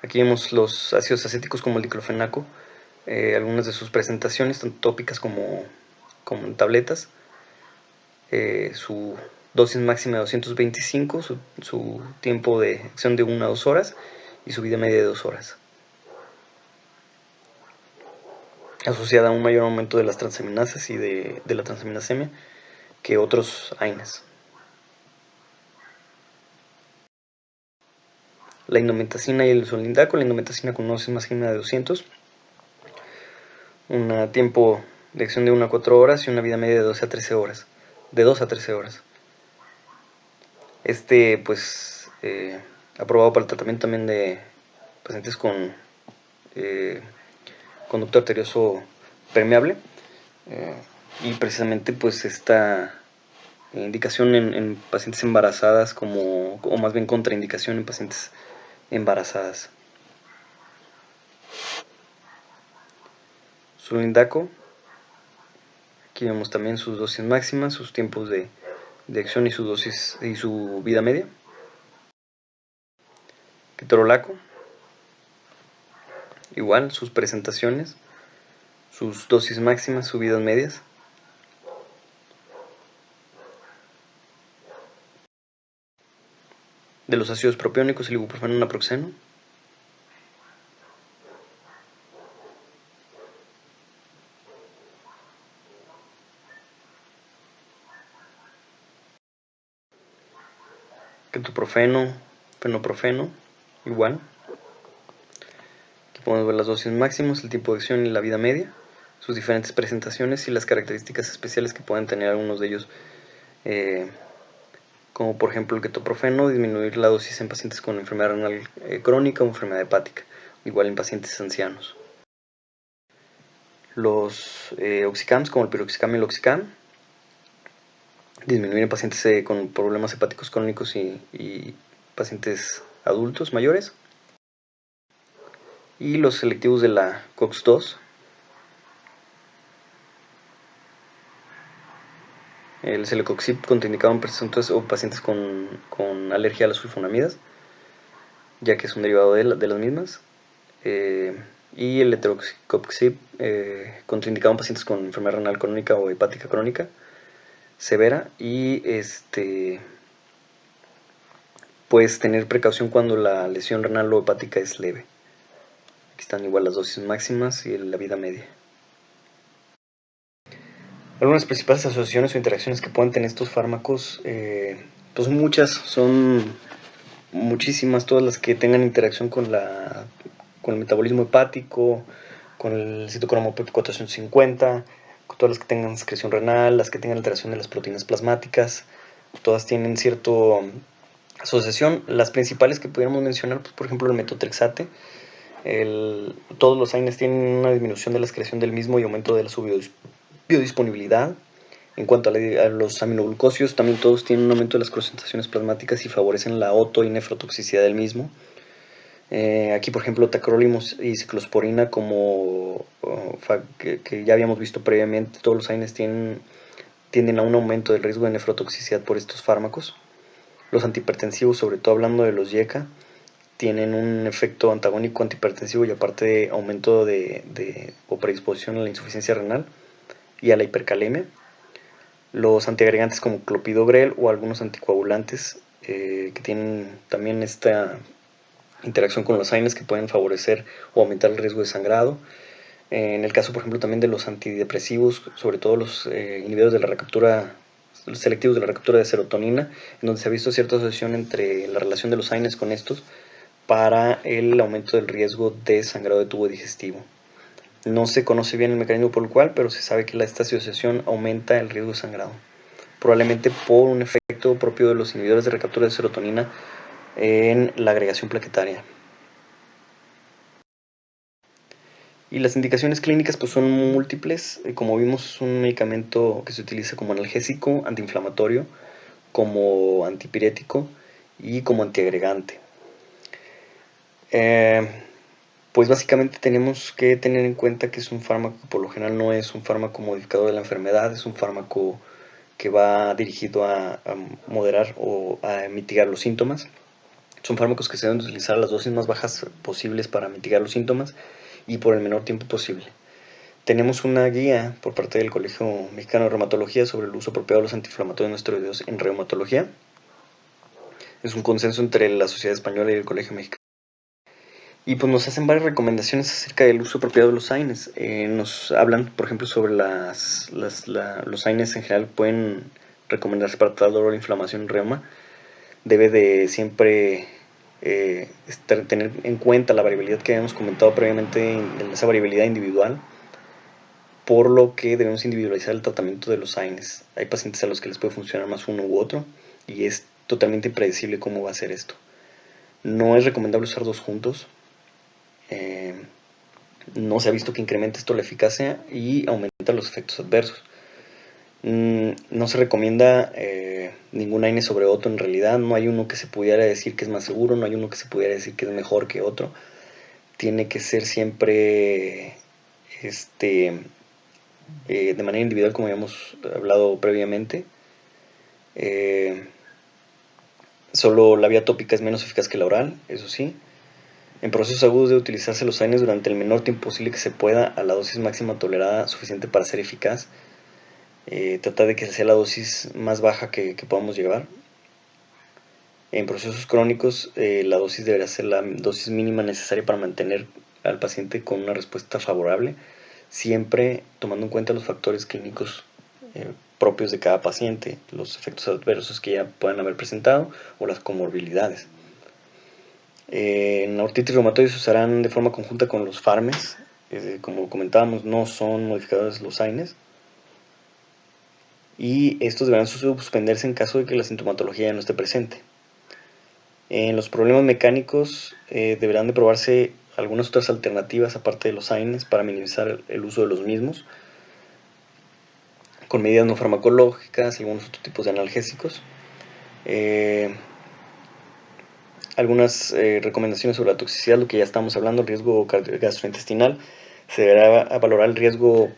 Aquí vemos los ácidos acéticos como el diclofenaco, algunas de sus presentaciones, tanto tópicas como en tabletas. Su dosis máxima de 225, su tiempo de acción de 1 a 2 horas y su vida media de 2 horas. Asociada a un mayor aumento de las transaminasas y de la transaminasemia que otros AINES. La indometacina y el sulindaco, la indometacina con una dosis máxima de 200, un tiempo de acción de 1 a 4 horas y una vida media de 12 a 13 horas. De 2 a 13 horas. Aprobado para el tratamiento también de pacientes con conducto arterioso permeable, y precisamente pues esta indicación en pacientes embarazadas o más bien contraindicación en pacientes embarazadas. Sulindaco, aquí vemos también sus dosis máximas, sus tiempos de acción y su dosis y su vida media. Ketorolaco, igual, sus presentaciones, sus dosis máximas, subidas medias. De los ácidos propiónicos, el ibuprofeno, naproxeno. Ketoprofeno, fenoprofeno, igual. Aquí podemos ver las dosis máximas, el tipo de acción y la vida media, sus diferentes presentaciones y las características especiales que pueden tener algunos de ellos, como por ejemplo el ketoprofeno, disminuir la dosis en pacientes con enfermedad renal crónica o enfermedad hepática, igual en pacientes ancianos. Los oxicams, como el piroxicam y el oxicam, disminuir en pacientes con problemas hepáticos crónicos y pacientes adultos mayores. Y los selectivos de la COX-2, el celecoxib contraindicado en pacientes o pacientes con alergia a las sulfonamidas, ya que es un derivado de las mismas. Y el letrocoxib contraindicado en pacientes con enfermedad renal crónica o hepática crónica severa, y puedes tener precaución cuando la lesión renal o hepática es leve. Aquí están igual las dosis máximas y la vida media. Algunas principales asociaciones o interacciones que pueden tener estos fármacos, pues muchas, son muchísimas, todas las que tengan interacción con el metabolismo hepático, con el citocromo Pp450, todas las que tengan secreción renal, las que tengan alteración de las proteínas plasmáticas, todas tienen cierta asociación. Las principales que pudiéramos mencionar, pues, por ejemplo, el metotrexate. Todos los AINES tienen una disminución de la excreción del mismo y aumento de su biodisponibilidad. En cuanto a los aminoglucósidos, también todos tienen un aumento de las concentraciones plasmáticas y favorecen la oto y nefrotoxicidad del mismo. Aquí, por ejemplo, tacrolimus y ciclosporina, que ya habíamos visto previamente, todos los AINES tienden a un aumento del riesgo de nefrotoxicidad por estos fármacos. Los antihipertensivos, sobre todo hablando de los YECA, tienen un efecto antagónico antihipertensivo y aparte de aumento o predisposición a la insuficiencia renal y a la hipercalemia. Los antiagregantes como clopidogrel o algunos anticoagulantes que tienen también esta interacción con los AINES que pueden favorecer o aumentar el riesgo de sangrado. En el caso, por ejemplo, también de los antidepresivos, sobre todo los inhibidores de la recaptura, los selectivos de la recaptura de serotonina, en donde se ha visto cierta asociación entre la relación de los AINES con estos para el aumento del riesgo de sangrado de tubo digestivo. No se conoce bien el mecanismo por el cual, pero se sabe que esta asociación aumenta el riesgo de sangrado, probablemente por un efecto propio de los inhibidores de recaptura de serotonina en la agregación plaquetaria. Y las indicaciones clínicas pues son múltiples. Como vimos, es un medicamento que se utiliza como analgésico, antiinflamatorio, como antipirético y como antiagregante. Pues básicamente tenemos que tener en cuenta que es un fármaco que por lo general no es un fármaco modificador de la enfermedad, es un fármaco que va dirigido a moderar o a mitigar los síntomas. Son fármacos que se deben utilizar a las dosis más bajas posibles para mitigar los síntomas y por el menor tiempo posible. Tenemos una guía por parte del Colegio Mexicano de Reumatología sobre el uso apropiado de los antiinflamatorios no esteroideos en reumatología. Es un consenso entre la Sociedad Española y el Colegio Mexicano. Y pues nos hacen varias recomendaciones acerca del uso apropiado de los AINES. Nos hablan, por ejemplo, sobre los AINES en general pueden recomendarse para tratar dolor o inflamación en reuma. Debe de siempre tener en cuenta la variabilidad que habíamos comentado previamente, esa variabilidad individual, por lo que debemos individualizar el tratamiento de los AINES. Hay pacientes a los que les puede funcionar más uno u otro y es totalmente impredecible cómo va a ser esto. No es recomendable usar dos juntos. No se ha visto que incremente esto la eficacia y aumenta los efectos adversos. No se recomienda ningún AINE sobre otro en realidad. No hay uno que se pudiera decir que es más seguro, no hay uno que se pudiera decir que es mejor que otro. Tiene que ser siempre de manera individual, como habíamos hablado previamente. Solo la vía tópica es menos eficaz que la oral, eso sí. En procesos agudos debe utilizarse los AINES durante el menor tiempo posible que se pueda, a la dosis máxima tolerada suficiente para ser eficaz. Tratar de que sea la dosis más baja que podamos llevar. En procesos crónicos, la dosis deberá ser la dosis mínima necesaria para mantener al paciente con una respuesta favorable, siempre tomando en cuenta los factores clínicos propios de cada paciente, los efectos adversos que ya puedan haber presentado o las comorbilidades. En la ortitis reumatoide se usarán de forma conjunta con los fármacos, como comentábamos, no son modificadores los AINES, y estos deberán suspenderse en caso de que la sintomatología ya no esté presente. En los problemas mecánicos deberán de probarse algunas otras alternativas aparte de los AINES para minimizar el uso de los mismos, con medidas no farmacológicas, algunos otros tipos de analgésicos. Algunas recomendaciones sobre la toxicidad, lo que ya estamos hablando, el riesgo gastrointestinal. Se deberá valorar el riesgo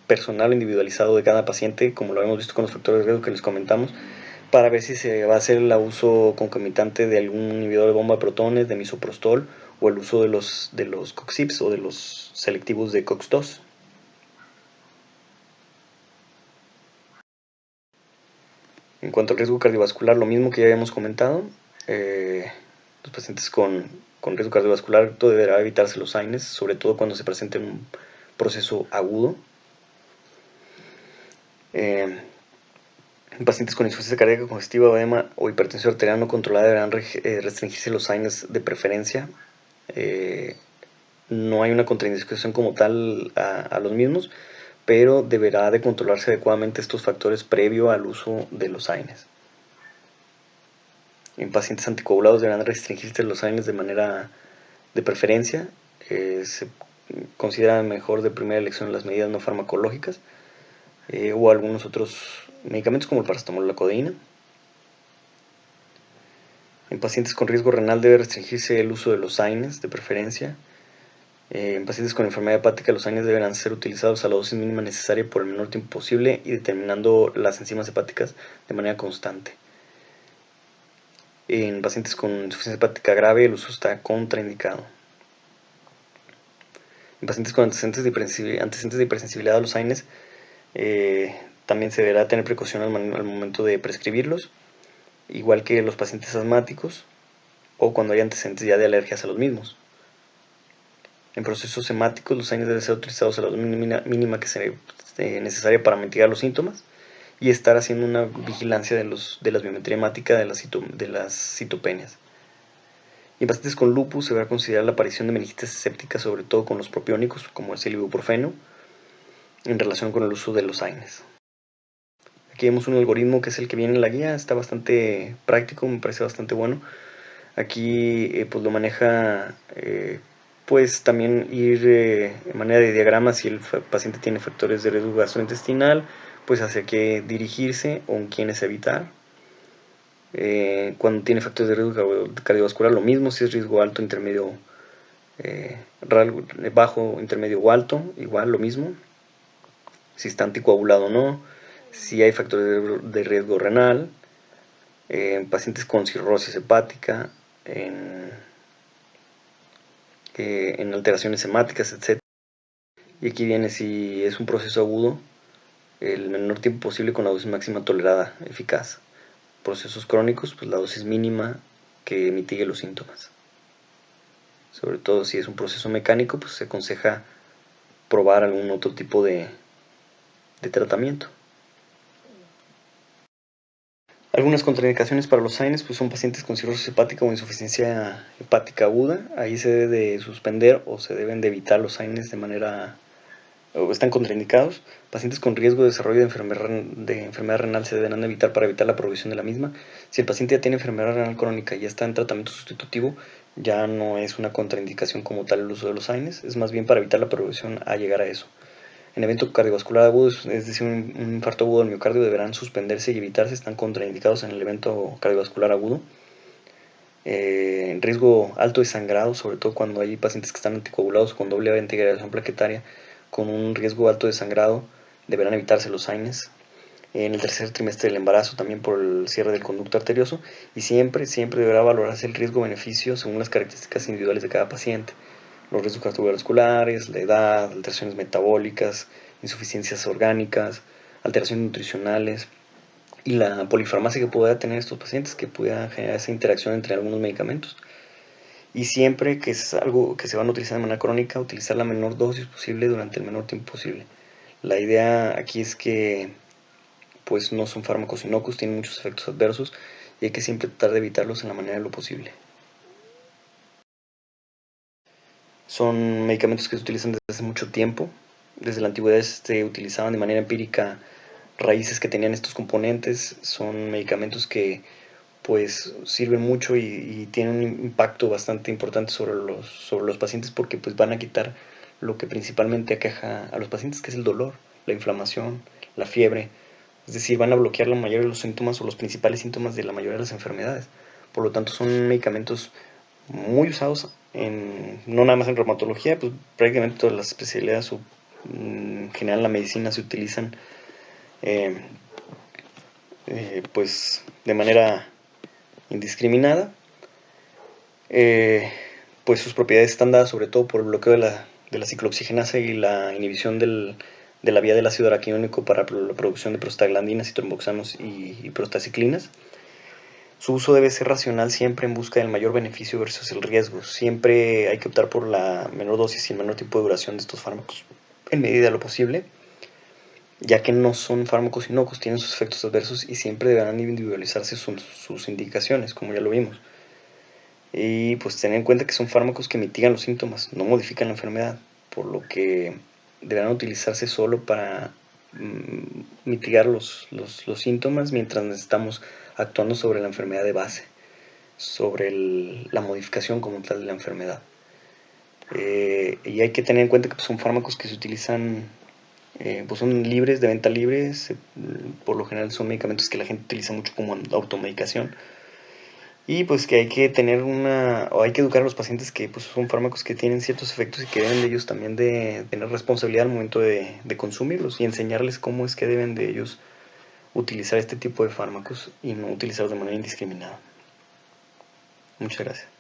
personal individualizado de cada paciente, como lo hemos visto con los factores de riesgo que les comentamos, para ver si se va a hacer el uso concomitante de algún inhibidor de bomba de protones, de misoprostol, o el uso de los COX-CIPs o de los selectivos de COX-2. En cuanto al riesgo cardiovascular, lo mismo que ya habíamos comentado, los pacientes con riesgo cardiovascular deberá evitarse los AINES, sobre todo cuando se presente en un proceso agudo. En pacientes con insuficiencia cardíaca congestiva, edema o hipertensión arterial no controlada deberán restringirse los AINES de preferencia. No hay una contraindicación como tal a los mismos, pero deberá de controlarse adecuadamente estos factores previo al uso de los AINES. En pacientes anticoagulados deberán restringirse los AINES de manera de preferencia. Se considera mejor de primera elección las medidas no farmacológicas o algunos otros medicamentos como el paracetamol o la codeína. En pacientes con riesgo renal debe restringirse el uso de los AINES de preferencia. En pacientes con enfermedad hepática los AINES deberán ser utilizados a la dosis mínima necesaria por el menor tiempo posible y determinando las enzimas hepáticas de manera constante. En pacientes con insuficiencia hepática grave el uso está contraindicado. En pacientes con antecedentes de hipersensibilidad a los AINES también se deberá tener precaución al momento de prescribirlos, igual que los pacientes asmáticos o cuando hay antecedentes ya de alergias a los mismos. En procesos hemáticos los AINES deben ser utilizados a la dosis mínima que sea necesaria para mitigar los síntomas y estar haciendo una vigilancia de la biometría hemática de las citopenias. Y en pacientes con lupus se va a considerar la aparición de meningitis séptica, sobre todo con los propiónicos, como es el ibuprofeno, en relación con el uso de los AINES. Aquí vemos un algoritmo que es el que viene en la guía, está bastante práctico, me parece bastante bueno. Aquí pues lo maneja pues también ir en manera de diagrama si el paciente tiene factores de riesgo gastrointestinal, pues hacia qué dirigirse o en quiénes evitar. Cuando tiene factores de riesgo cardiovascular, lo mismo, si es riesgo alto, intermedio, bajo, intermedio o alto, igual lo mismo. Si está anticoagulado o no, si hay factores de riesgo renal, pacientes con cirrosis hepática, en alteraciones hemáticas, etc. Y aquí viene si es un proceso agudo, el menor tiempo posible con la dosis máxima tolerada eficaz. Procesos crónicos, pues la dosis mínima que mitigue los síntomas. Sobre todo si es un proceso mecánico, pues se aconseja probar algún otro tipo de tratamiento. Algunas contraindicaciones para los AINES pues son pacientes con cirrosis hepática o insuficiencia hepática aguda. Ahí se debe de suspender o se deben de evitar los AINES de manera, o están contraindicados. Pacientes con riesgo de desarrollo de enfermedad renal se deberán evitar para evitar la progresión de la misma. Si el paciente ya tiene enfermedad renal crónica y ya está en tratamiento sustitutivo, ya no es una contraindicación como tal el uso de los AINES, es más bien para evitar la progresión a llegar a eso. En evento cardiovascular agudo, es decir, un infarto agudo del miocardio, deberán suspenderse y evitarse, están contraindicados en el evento cardiovascular agudo. En riesgo alto de sangrado, sobre todo cuando hay pacientes que están anticoagulados con doble integración plaquetaria, con un riesgo alto de sangrado, deberán evitarse los AINES. en el tercer trimestre del embarazo, también por el cierre del conducto arterioso, y siempre deberá valorarse el riesgo-beneficio según las características individuales de cada paciente, los riesgos cardiovasculares, la edad, alteraciones metabólicas, insuficiencias orgánicas, alteraciones nutricionales y la polifarmacia que pueda tener estos pacientes, que pueda generar esa interacción entre algunos medicamentos. Y siempre que es algo que se van a utilizar de manera crónica, utilizar la menor dosis posible durante el menor tiempo posible. La idea aquí es que pues no son fármacos inocuos, tienen muchos efectos adversos y hay que siempre tratar de evitarlos en la manera de lo posible. Son medicamentos que se utilizan desde hace mucho tiempo. Desde la antigüedad se utilizaban de manera empírica raíces que tenían estos componentes. Son medicamentos que pues sirven mucho y tienen un impacto bastante importante sobre los pacientes, porque pues van a quitar lo que principalmente aqueja a los pacientes, que es el dolor, la inflamación, la fiebre. Es decir, van a bloquear la mayoría de los síntomas o los principales síntomas de la mayoría de las enfermedades. Por lo tanto, son medicamentos muy usados no nada más en reumatología, pues prácticamente todas las especialidades en general en la medicina se utilizan eh, pues de manera indiscriminada. Pues sus propiedades están dadas sobre todo por el bloqueo de la ciclooxigenasa y la inhibición de la vía del ácido araquidónico para la producción de prostaglandinas y tromboxanos y prostaciclinas. Su uso debe ser racional siempre en busca del mayor beneficio versus el riesgo. Siempre hay que optar por la menor dosis y el menor tiempo de duración de estos fármacos en medida de lo posible, ya que no son fármacos inocuos, tienen sus efectos adversos y siempre deberán individualizarse sus indicaciones, como ya lo vimos. Y pues tener en cuenta que son fármacos que mitigan los síntomas, no modifican la enfermedad, por lo que deberán utilizarse solo para mitigar los síntomas mientras estamos actuando sobre la enfermedad de base, sobre la modificación como tal de la enfermedad. Y hay que tener en cuenta que pues, son fármacos que se utilizan, pues son libres, de venta libre, por lo general son medicamentos que la gente utiliza mucho como automedicación. Y pues que hay que tener o hay que educar a los pacientes que pues son fármacos que tienen ciertos efectos y que deben de ellos también de tener responsabilidad al momento de consumirlos, y enseñarles cómo es que deben de ellos utilizar este tipo de fármacos y no utilizarlos de manera indiscriminada. Muchas gracias.